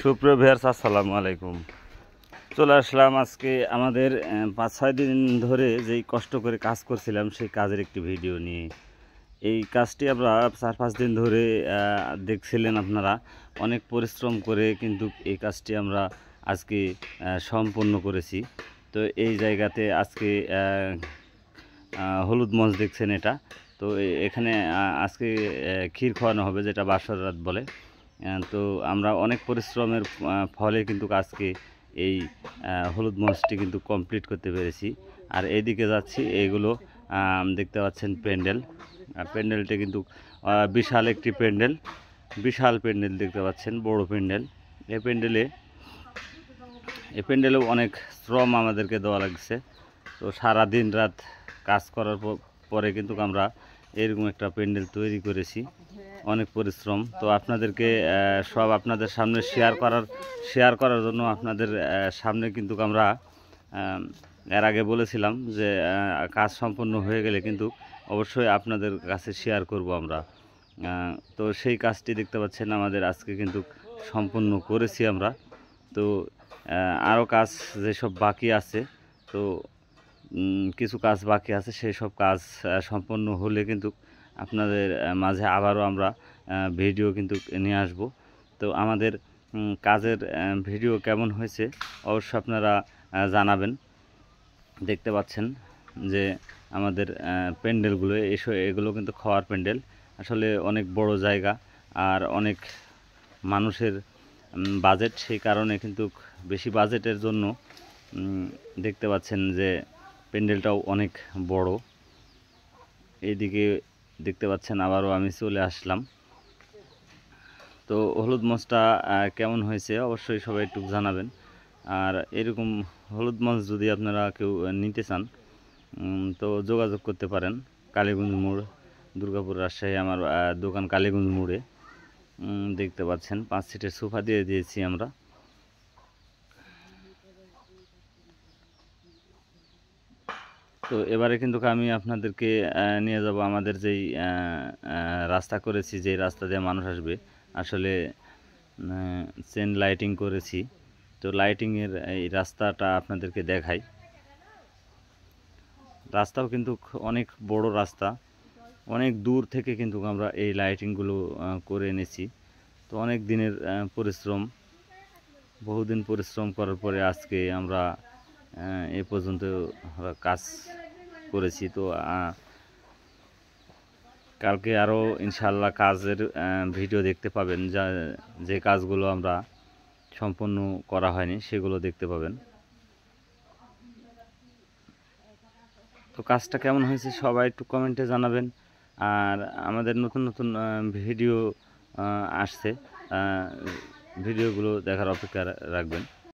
সুপ্রিয় ভিউয়ার্স, আসসালামু আলাইকুম। চলে আসলাম আজকে আমাদের 5-6 দিন ধরে যেই কষ্ট করে কাজ করছিলাম সেই কাজের একটি ভিডিও নিয়ে। এই কাজটি আমরা 4-5 দিন ধরে দেখছিলেন আপনারা। অনেক পরিশ্রম করে কিন্তু এই কাজটি আমরা আজকে সম্পন্ন করেছি। তো এই জায়গাতে আজকে হলুদ মঞ্চ দেখছেন এটা। তো এখানে আজকে ক্ষীর খাওয়ানো হবে, যেটা বাসর রাত বলে। তো আমরা অনেক পরিশ্রমের ফলে কিন্তু আজকে এই হলুদ মঞ্চটি কিন্তু কমপ্লিট করতে পেরেছি। আর এইদিকে যাচ্ছি, এইগুলো দেখতে পাচ্ছেন প্যান্ডেল। আর প্যান্ডেলটা কিন্তু বিশাল একটি প্যান্ডেল, বিশাল প্যান্ডেল দেখতে পাচ্ছেন, বড় প্যান্ডেল। এই প্যান্ডেলেও অনেক শ্রম আমাদেরকে দেওয়া লাগছে। তো সারা দিন রাত কাজ করার পরে কিন্তু আমরা এরকম একটা প্যান্ডেল তৈরি করেছি, অনেক পরিশ্রম। তো আপনাদেরকে সব আপনাদের সামনে শেয়ার করার জন্য আপনাদের সামনে কিন্তু আমরা এর আগে বলেছিলাম যে কাজ সম্পন্ন হয়ে গেলে কিন্তু অবশ্যই আপনাদের কাছে শেয়ার করব আমরা। তো সেই কাজটি দেখতে পাচ্ছেন আমাদের আজকে কিন্তু সম্পন্ন করেছি আমরা। তো আরও কাজ যেসব বাকি আছে, তো কিছু কাজ বাকি আছে, সেই সব কাজ সম্পন্ন হলে কিন্তু আপনাদের মাঝে আবারও আমরা ভিডিও কিন্তু নিয়ে আসব। তো আমাদের কাজের ভিডিও কেমন হয়েছে অবশ্যই আপনারা জানাবেন। দেখতে পাচ্ছেন যে আমাদের প্যান্ডেলগুলো এগুলো কিন্তু খাওয়ার প্যান্ডেল। আসলে অনেক বড় জায়গা আর অনেক মানুষের বাজেট, সেই কারণে কিন্তু বেশি বাজেটের জন্য দেখতে পাচ্ছেন যে প্যান্ডেলটাও অনেক বড়। এইদিকে দেখতে পাচ্ছেন আবারও আমি চলে আসলাম। তো হলুদ মঞ্চটা কেমন হয়েছে অবশ্যই সবাই একটু জানাবেন। আর এরকম হলুদ মঞ্চ যদি আপনারা কেউ নিতে চান তো যোগাযোগ করতে পারেন। কালীগঞ্জ মোড়, দুর্গাপুর, রাজশাহী। আমার দোকান কালীগঞ্জ মোড়ে। দেখতে পাচ্ছেন 5 সিটের সোফা দিয়ে দিয়েছি আমরা। তো এবারে কিন্তু আমি আপনাদেরকে নিয়ে যাব আমাদের যেই রাস্তা করেছি, যেই রাস্তা দিয়ে মানুষ আসবে। আসলে চেন লাইটিং করেছি, তো লাইটিংয়ের এই রাস্তাটা আপনাদেরকে দেখাই। রাস্তাও কিন্তু অনেক বড় রাস্তা, অনেক দূর থেকে কিন্তু আমরা এই লাইটিংগুলো করে এনেছি। তো অনেক দিনের পরিশ্রম, বহুদিন পরিশ্রম করার পরে আজকে আমরা এ পর্যন্ত কাজ করেছি। তো কালকে আরও ইনশাল্লাহ কাজের ভিডিও দেখতে পাবেন, যে কাজগুলো আমরা সম্পূর্ণ করা হয়নি সেগুলো দেখতে পাবেন। তো কাজটা কেমন হয়েছে সবাই একটু কমেন্টে জানাবেন। আর আমাদের নতুন নতুন ভিডিও আসছে, ভিডিওগুলো দেখার অপেক্ষা রাখবেন।